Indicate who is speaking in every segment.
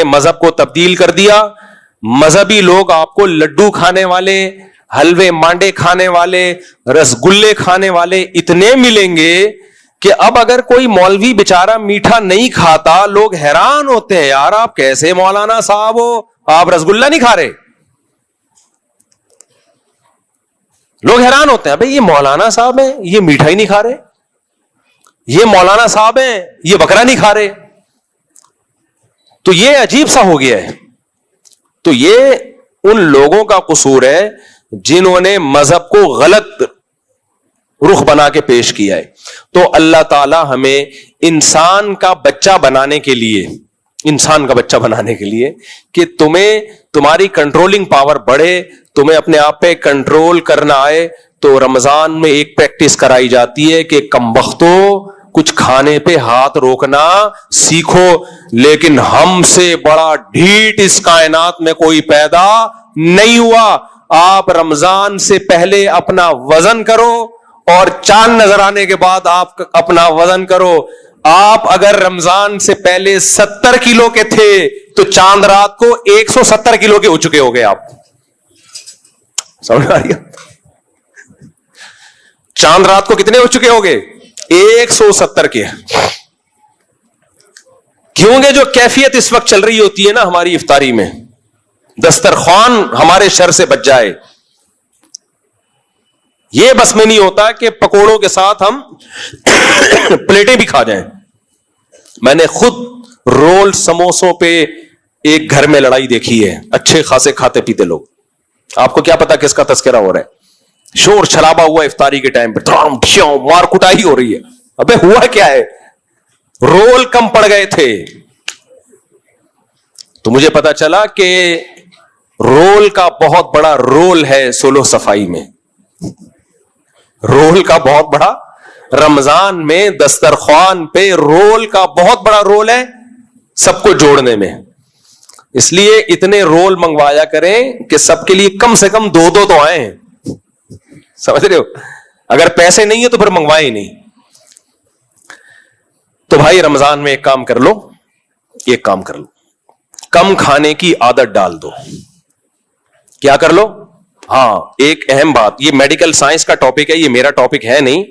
Speaker 1: نے مذہب کو تبدیل کر دیا. مذہبی لوگ آپ کو لڈو کھانے والے, حلوے مانڈے کھانے والے, رسگلے کھانے والے اتنے ملیں گے کہ اب اگر کوئی مولوی بیچارہ میٹھا نہیں کھاتا, لوگ حیران ہوتے ہیں, یار آپ کیسے مولانا صاحب ہو, آپ رسگلہ نہیں کھا رہے. لوگ حیران ہوتے ہیں, بھائی یہ مولانا صاحب ہیں, یہ میٹھا ہی نہیں کھا رہے, یہ مولانا صاحب ہیں, یہ بکرا نہیں کھا رہے. تو یہ عجیب سا ہو گیا ہے. تو یہ ان لوگوں کا قصور ہے جنہوں نے مذہب کو غلط رخ بنا کے پیش کیا ہے. تو اللہ تعالی ہمیں انسان کا بچہ بنانے کے لیے کہ تمہاری کنٹرولنگ پاور بڑھے, تمہیں اپنے آپ پہ کنٹرول کرنا آئے, تو رمضان میں ایک پریکٹس کرائی جاتی ہے کہ کم بختو کچھ کھانے پہ ہاتھ روکنا سیکھو. لیکن ہم سے بڑا ڈھیٹ اس کائنات میں کوئی پیدا نہیں ہوا. آپ رمضان سے پہلے اپنا وزن کرو اور چاند نظر آنے کے بعد آپ اپنا وزن کرو. آپ اگر رمضان سے پہلے 70 کلو کے تھے تو چاند رات کو 170 کلو کے ہو چکے ہو گئے. آپ سمجھ آ رہی ہے؟ چاند رات کو کتنے ہو چکے ہو گئے؟ 170 کے. کیونکہ جو کیفیت اس وقت چل رہی ہوتی ہے نا ہماری افطاری میں, دسترخوان ہمارے شر سے بچ جائے, یہ بس میں نہیں ہوتا کہ پکوڑوں کے ساتھ ہم پلیٹیں بھی کھا جائیں. میں نے خود رول سموسوں پہ ایک گھر میں لڑائی دیکھی ہے, اچھے خاصے کھاتے پیتے لوگ. آپ کو کیا پتا کس کا تذکرہ ہو رہا ہے؟ شور شرابہ ہوا افطاری کے ٹائم پہ, مار کٹائی ہو رہی ہے. ابے ہوا کیا ہے؟ رول کم پڑ گئے تھے. تو مجھے پتا چلا کہ رول کا بہت بڑا رول ہے سولو صفائی میں. رول کا بہت بڑا, رمضان میں دسترخوان پہ رول کا بہت بڑا رول ہے سب کو جوڑنے میں. اس لیے اتنے رول منگوایا کریں کہ سب کے لیے کم سے کم 2 تو آئیں. سمجھ رہے ہو؟ اگر پیسے نہیں ہے تو پھر منگوائے ہی نہیں. تو بھائی رمضان میں ایک کام کر لو, کم کھانے کی عادت ڈال دو. کیا کر لو؟ ہاں, ایک اہم بات, یہ میڈیکل سائنس کا ٹاپک ہے, یہ میرا ٹاپک ہے نہیں,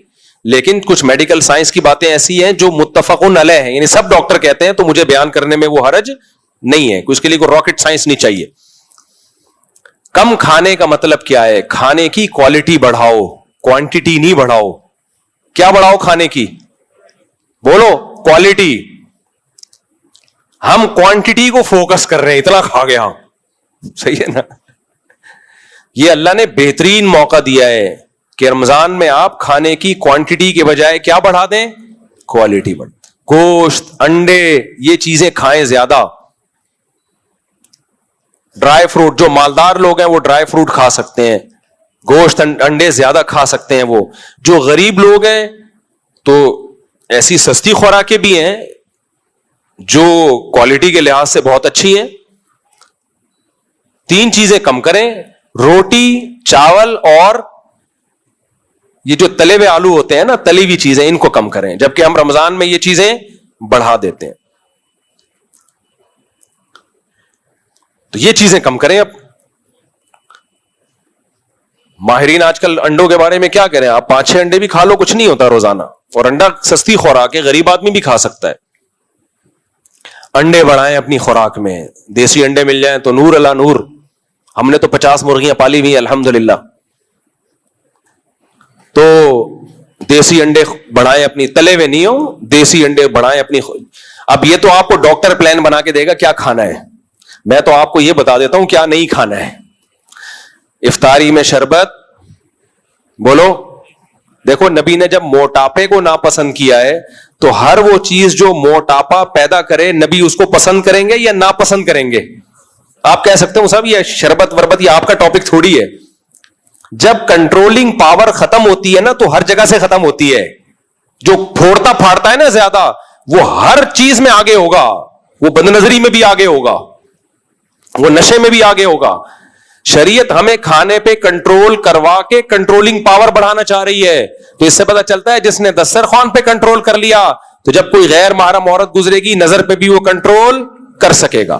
Speaker 1: لیکن کچھ میڈیکل سائنس کی باتیں ایسی ہیں جو متفقن علیہ ہیں, یعنی سب ڈاکٹر کہتے ہیں, تو مجھے بیان کرنے میں وہ حرج نہیں ہے, اس کے لیے کوئی راکٹ سائنس نہیں چاہیے. کم کھانے کا مطلب کیا ہے؟ کھانے کی کوالٹی بڑھاؤ, کوانٹٹی نہیں بڑھاؤ. کیا بڑھاؤ کھانے کی؟ بولو, کوالٹی. ہم کوانٹٹی کو فوکس کر رہے ہیں, اتنا کھا گیا. صحیح ہے نا؟ یہ اللہ نے بہترین موقع دیا ہے کہ رمضان میں آپ کھانے کی کوانٹٹی کے بجائے کیا بڑھا دیں؟ کوالٹی بڑھ. گوشت, انڈے, یہ چیزیں کھائیں زیادہ. ڈرائی فروٹ, جو مالدار لوگ ہیں وہ ڈرائی فروٹ کھا سکتے ہیں, گوشت انڈے زیادہ کھا سکتے ہیں. وہ جو غریب لوگ ہیں تو ایسی سستی خوراکیں بھی ہیں جو کوالٹی کے لحاظ سے بہت اچھی ہیں. 3 چیزیں کم کریں, روٹی, چاول اور یہ جو تلے ہوئے آلو ہوتے ہیں نا, تلی ہوئی چیزیں, ان کو کم کریں. جبکہ ہم رمضان میں یہ چیزیں بڑھا دیتے ہیں. تو یہ چیزیں کم کریں. اب ماہرین آج کل انڈوں کے بارے میں کیا کہہ رہے ہیں؟ آپ 5-6 انڈے بھی کھا لو, کچھ نہیں ہوتا روزانہ. اور انڈا سستی خوراک ہے, غریب آدمی بھی کھا سکتا ہے. انڈے بڑھائیں اپنی خوراک میں, دیسی انڈے مل جائیں تو نور اللہ نور. ہم نے تو 50 مرغیاں پالی ہوئی الحمدللہ. تو دیسی انڈے بڑھائیں اپنی, تلے ہوئے نہیں ہو, دیسی انڈے بڑھائیں اپنی. اب یہ تو آپ کو ڈاکٹر پلان بنا کے دے گا کیا کھانا ہے, میں تو آپ کو یہ بتا دیتا ہوں کیا نہیں کھانا ہے. افطاری میں شربت, بولو. دیکھو نبی نے جب موٹاپے کو ناپسند کیا ہے تو ہر وہ چیز جو موٹاپا پیدا کرے نبی اس کو پسند کریں گے یا ناپسند کریں گے؟ آپ کہہ سکتے ہو صاحب یہ شربت وربت یہ آپ کا ٹاپک تھوڑی ہے. جب کنٹرولنگ پاور ختم ہوتی ہے نا تو ہر جگہ سے ختم ہوتی ہے. جو پھوڑتا پھاڑتا ہے نا زیادہ, وہ ہر چیز میں آگے ہوگا. وہ بد نظری میں بھی آگے ہوگا, وہ نشے میں بھی آگے ہوگا. شریعت ہمیں کھانے پہ کنٹرول کروا کے کنٹرولنگ پاور بڑھانا چاہ رہی ہے. تو اس سے پتہ چلتا ہے جس نے دسترخوان پہ کنٹرول کر لیا تو جب کوئی غیر محرم عورت گزرے گی نظر پہ بھی وہ کنٹرول کر سکے گا.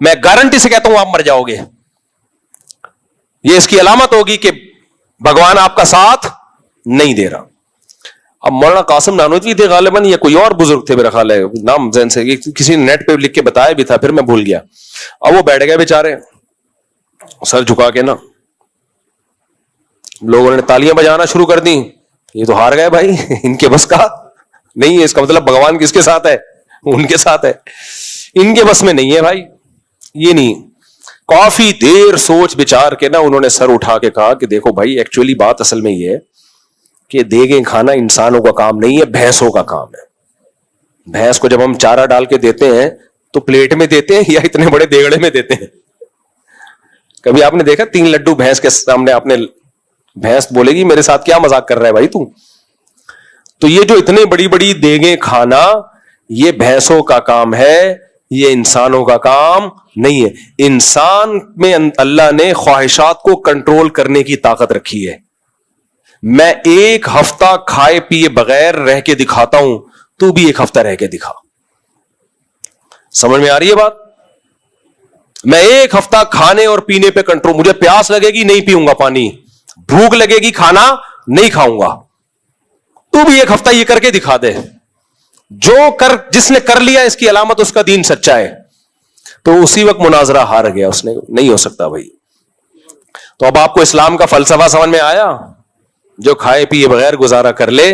Speaker 1: میں گارنٹی سے کہتا ہوں آپ مر جاؤ گے. یہ اس کی علامت ہوگی کہ بھگوان آپ کا ساتھ نہیں دے رہا. اب مولانا قاسم نانوتوی تھے غالباً, یا کوئی اور بزرگ تھے میرا خیال ہے, نام ذہن سے کسی نے نیٹ پہ لکھ کے بتایا بھی تھا, پھر میں بھول گیا. اب وہ بیٹھ گئے بیچارے سر جھکا کے نا, لوگوں نے تالیاں بجانا شروع کر دی. یہ تو ہار گئے بھائی, ان کے بس کا نہیں ہے. اس کا مطلب بھگوان کس کے ساتھ ہے؟ ان کے ساتھ ہے, ان کے بس میں نہیں ہے بھائی. یہ نہیں. کافی دیر سوچ بچار کے نا انہوں نے سر اٹھا کے کہا کہ دیکھو بھائی, ایکچولی بات اصل میں یہ ہے کہ دیگیں کھانا انسانوں کا کام نہیں ہے, بھینسوں کا کام ہے. بھینس کو جب ہم چارہ ڈال کے دیتے ہیں تو پلیٹ میں دیتے ہیں یا اتنے بڑے دیگڑے میں دیتے ہیں؟ کبھی آپ نے دیکھا 3 لڈو بھینس کے سامنے آپ نے, بھینس بولے گی میرے ساتھ کیا مذاق کر رہا ہے بھائی تو. تو یہ جو اتنے بڑی بڑی دیگیں کھانا, یہ بھینسوں کا کام ہے, یہ انسانوں کا کام نہیں ہے. انسان میں اللہ نے خواہشات کو کنٹرول کرنے کی طاقت رکھی ہے. میں 1 ہفتہ کھائے پیے بغیر رہ کے دکھاتا ہوں, تو بھی 1 ہفتہ رہ کے دکھا. سمجھ میں آ رہی ہے بات؟ میں 1 ہفتہ کھانے اور پینے پہ کنٹرول, مجھے پیاس لگے گی نہیں پیوں گا پانی, بھوک لگے گی کھانا نہیں کھاؤں گا, تو بھی 1 ہفتہ یہ کر کے دکھا دے. جس نے کر لیا اس کی علامت اس کا دین سچا ہے. تو اسی وقت مناظرہ ہار گیا اس نے, نہیں ہو سکتا بھائی. تو اب آپ کو اسلام کا فلسفہ سمجھ میں آیا؟ جو کھائے پیے بغیر گزارا کر لے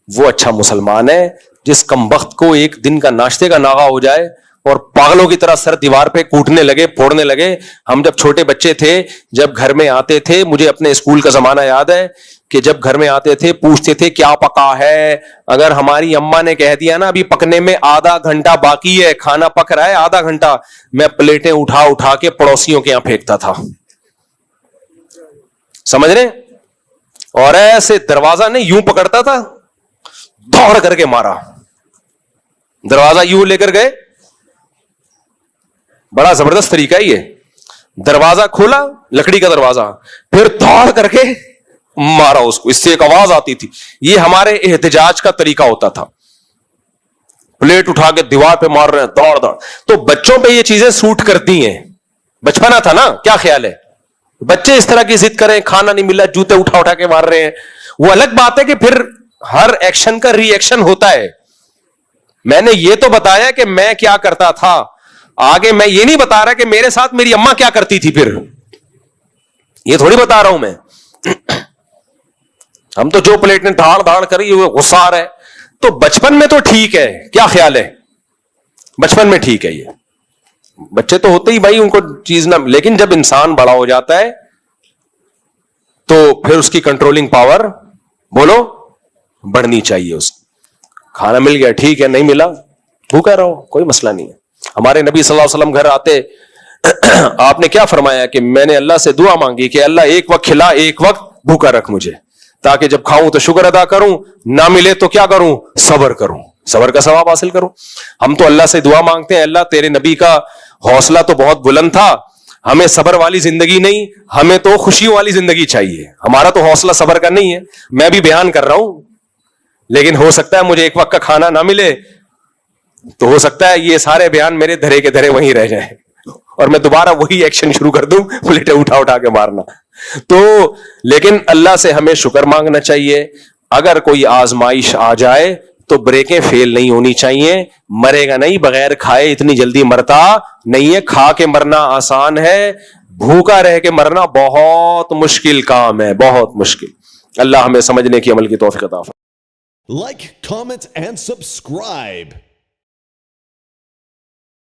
Speaker 1: وہ اچھا مسلمان ہے. جس کمبخت کو ایک دن کا ناشتے کا ناغہ ہو جائے اور پاگلوں کی طرح سر دیوار پہ کوٹنے لگے, پھوڑنے لگے. ہم جب چھوٹے بچے تھے, جب گھر میں آتے تھے, مجھے اپنے اسکول کا زمانہ یاد ہے کہ جب گھر میں آتے تھے پوچھتے تھے کیا پکا ہے. اگر ہماری اماں نے کہہ دیا نا ابھی پکنے میں آدھا گھنٹہ باقی ہے, کھانا پک رہا ہے آدھا گھنٹہ, میں پلیٹیں اٹھا اٹھا کے پڑوسیوں کے یہاں پھینکتا تھا. سمجھ رہے؟ اور ایسے دروازہ نہیں یوں پکڑتا تھا, دوڑ کر کے مارا. دروازہ یوں لے کر گئے, بڑا زبردست طریقہ ہے یہ. دروازہ کھولا, لکڑی کا دروازہ, پھر دوڑ کر کے مارا اس کو. اس سے ایک آواز آتی تھی. یہ ہمارے احتجاج کا طریقہ ہوتا تھا. پلیٹ اٹھا کے دیوار پہ مار رہے ہیں, دوڑ دوڑ. تو بچوں پہ یہ چیزیں سوٹ کرتی ہیں. بچپنا تھا نا, کیا خیال ہے؟ بچے اس طرح کی ضد کریں, کھانا نہیں ملا, جوتے اٹھا اٹھا کے مار رہے ہیں. وہ الگ بات ہے کہ پھر ہر ایکشن کا ری ایکشن ہوتا ہے. میں نے یہ تو بتایا کہ میں کیا کرتا تھا, آگے میں یہ نہیں بتا رہا کہ میرے ساتھ میری اماں کیا کرتی تھی. پھر یہ تھوڑی بتا رہا ہوں میں. ہم تو جو پلیٹ نے دھاڑ دھاڑ کری وہ غصہ آ رہا ہے. تو بچپن میں تو ٹھیک ہے, کیا خیال ہے؟ بچپن میں ٹھیک ہے. یہ بچے تو ہوتے ہی بھائی, ان کو چیز نہ, لیکن جب انسان بڑا ہو جاتا ہے تو پھر اس کی کنٹرولنگ پاور بولو بڑھنی چاہیے. اس کھانا مل گیا ٹھیک ہے, نہیں ملا بھوکا رہو, کوئی مسئلہ نہیں ہے. ہمارے نبی صلی اللہ علیہ وسلم گھر آتے, آپ نے کیا فرمایا کہ میں نے اللہ سے دعا مانگی کہ اللہ ایک وقت کھلا, ایک وقت بھوکا رکھ مجھے, تاکہ جب کھاؤں تو شکر ادا کروں, نہ ملے تو کیا کروں, صبر کروں, صبر کا ثواب حاصل کروں. ہم تو اللہ سے دعا مانگتے ہیں, اللہ تیرے نبی کا حوصلہ تو بہت بلند تھا, ہمیں صبر والی زندگی نہیں, ہمیں تو خوشیوں والی زندگی چاہیے. ہمارا تو حوصلہ صبر کا نہیں ہے. میں بھی بیان کر رہا ہوں, لیکن ہو سکتا ہے مجھے ایک وقت کا کھانا نہ ملے, تو ہو سکتا ہے یہ سارے بیان میرے دھرے کے دھرے وہیں رہ جائیں اور میں دوبارہ وہی ایکشن شروع کر دوں, پلیٹیں اٹھا اٹھا کے مارنا. تو لیکن اللہ سے ہمیں شکر مانگنا چاہیے. اگر کوئی آزمائش آ جائے تو بریکیں فیل نہیں ہونی چاہیے. مرے گا نہیں, بغیر کھائے اتنی جلدی مرتا نہیں ہے. کھا کے مرنا آسان ہے, بھوکا رہ کے مرنا بہت مشکل کام ہے, بہت مشکل. اللہ ہمیں سمجھنے کی عمل کی توفیق عطا فرمائے.
Speaker 2: Like, comment, and subscribe.